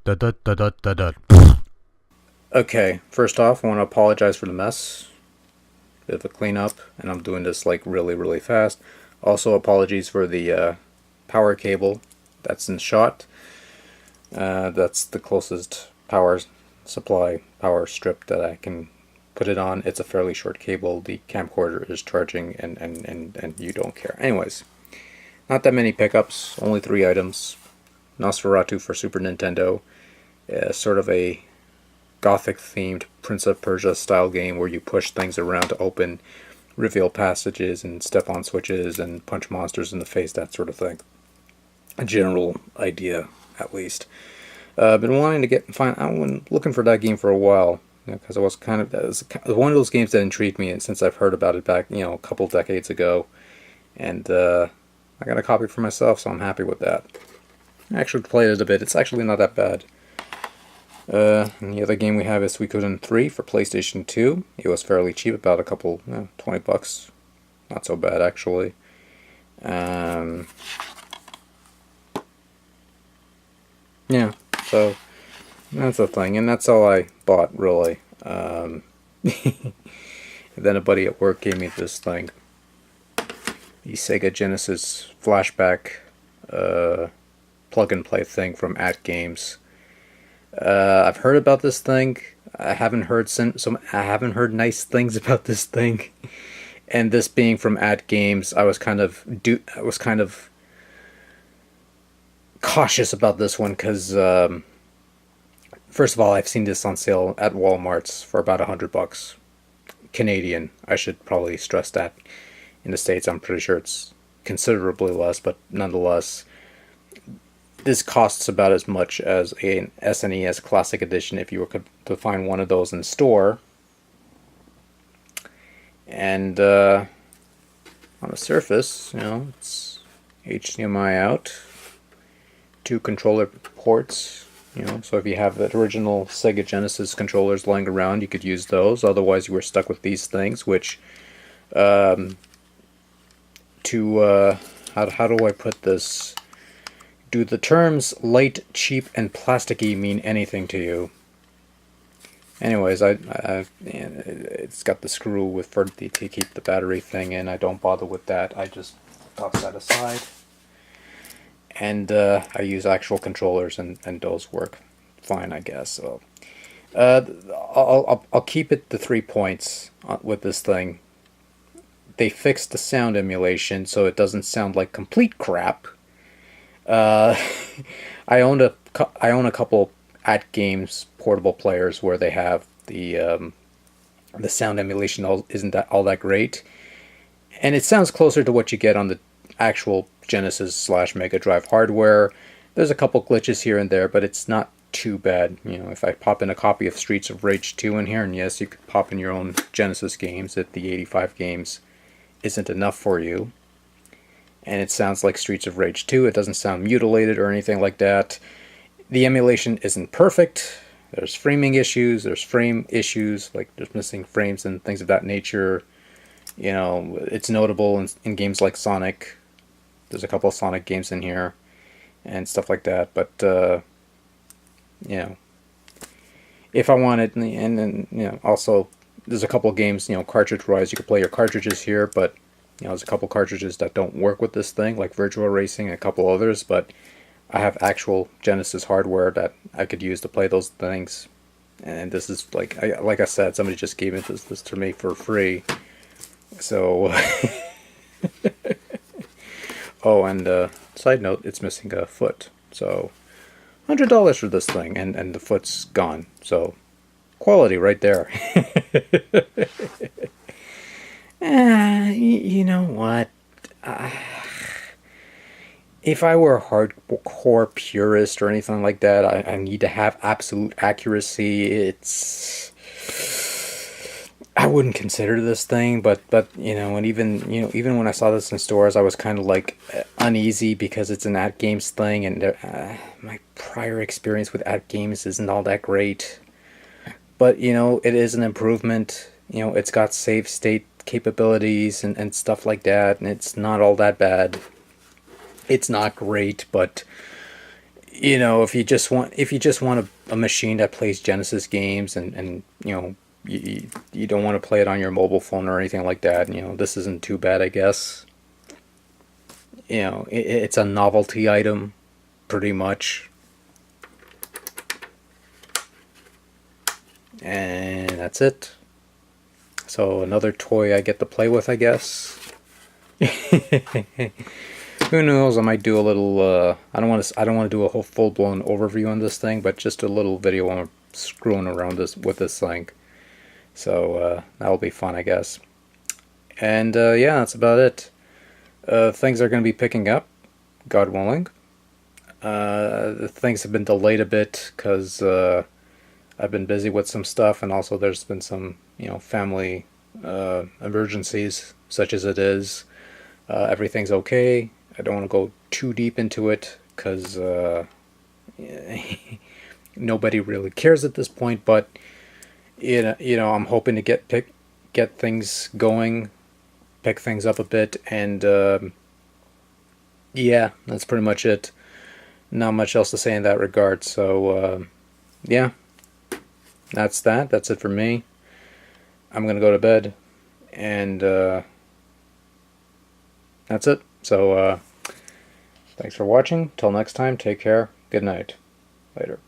Da da da da da da. Okay, first off, I want to apologize for the mess. Bit of a cleanup, and I'm doing this like really, really fast. Also, apologies for the power cable that's in shot. That's the closest power supply, power strip that I can put it on. It's a fairly short cable. The camcorder is charging, and you don't care. Anyways, not that many pickups, only 3 items. Nosferatu for Super Nintendo. Sort of a gothic themed Prince of Persia style game where you push things around to open, reveal passages and step on switches and punch monsters in the face, that sort of thing. A general idea, at least. I've been wanting to find. I've been looking for that game for a while because it was one of those games that intrigued me, and since I've heard about it back, a couple decades ago, and I got a copy for myself, so I'm happy with that. I actually played it a bit. It's actually not that bad. And the other game we have is Suikoden 3 for PlayStation 2. It was fairly cheap, about a couple, $20. Not so bad, actually. Yeah, so that's the thing, and that's all I bought, really. Then a buddy at work gave me this thing, the Sega Genesis flashback plug-and-play thing from AtGames. I've heard about this thing. I haven't heard I haven't heard nice things about this thing. And this being from AtGames, I was kind of cautious about this one because first of all, I've seen this on sale at Walmart's for about $100 Canadian. I should probably stress that. In the States, I'm pretty sure it's considerably less, but nonetheless, this costs about as much as an SNES Classic Edition if you were to find one of those in store. And on the surface, it's HDMI out, 2 controller ports. So if you have the original Sega Genesis controllers lying around, you could use those. Otherwise, you were stuck with these things, which how do I put this? Do the terms light, cheap, and plasticky mean anything to you? Anyways, it's got the screw to keep the battery thing in. I don't bother with that. I just toss that aside, and I use actual controllers, and those work fine, I guess. So, I'll keep it to 3 points with this thing. They fixed the sound emulation so it doesn't sound like complete crap. Uh, I own a couple AtGames portable players where they have the sound emulation isn't that all that great, and it sounds closer to what you get on the actual Genesis/Mega Drive hardware. There's a couple glitches here and there, but it's not too bad. If I pop in a copy of Streets of Rage 2 in here, and yes, you could pop in your own Genesis games if the 85 games isn't enough for you, and it sounds like Streets of Rage 2. It doesn't sound mutilated or anything like that. The emulation isn't perfect. There's framing issues. There's frame issues, like there's missing frames and things of that nature. It's notable in games like Sonic. There's a couple of Sonic games in here and stuff like that. But, if I wanted, and then, also there's a couple of games, cartridge-wise, you could play your cartridges here, but there's a couple cartridges that don't work with this thing, like Virtua Racing and a couple others, but I have actual Genesis hardware that I could use to play those things. And this is like I said, somebody just gave this to me for free. So, oh, and side note, it's missing a foot. So, $100 for this thing, and the foot's gone. So, quality right there. You know what? If I were a hardcore purist or anything like that, I need to have absolute accuracy. I wouldn't consider this thing, but and even when I saw this in stores, I was kind of like uneasy because it's an AtGames thing, and my prior experience with AtGames isn't all that great. But it is an improvement. It's got save state capabilities and stuff like that, and it's not all that bad. It's not great, but you know, if you just want a machine that plays Genesis games, and you know, you don't want to play it on your mobile phone or anything like that, you know, this isn't too bad, I guess. You know, it's a novelty item, pretty much. And that's it. So another toy I get to play with, I guess. Who knows? I might do a little. I don't want to. I don't want to do a whole full blown overview on this thing, but just a little video on screwing around this with this thing. So that'll be fun, I guess. And yeah, that's about it. Things are going to be picking up, God willing. Things have been delayed a bit because I've been busy with some stuff, and also there's been some, you know, family emergencies, such as it is. Everything's okay. I don't want to go too deep into it because nobody really cares at this point. But I'm hoping to get things going, pick things up a bit, and yeah, that's pretty much it. Not much else to say in that regard. So yeah, that's that. That's it for me. I'm gonna go to bed, and that's it. So thanks for watching. Till next time, take care. Good night. Later.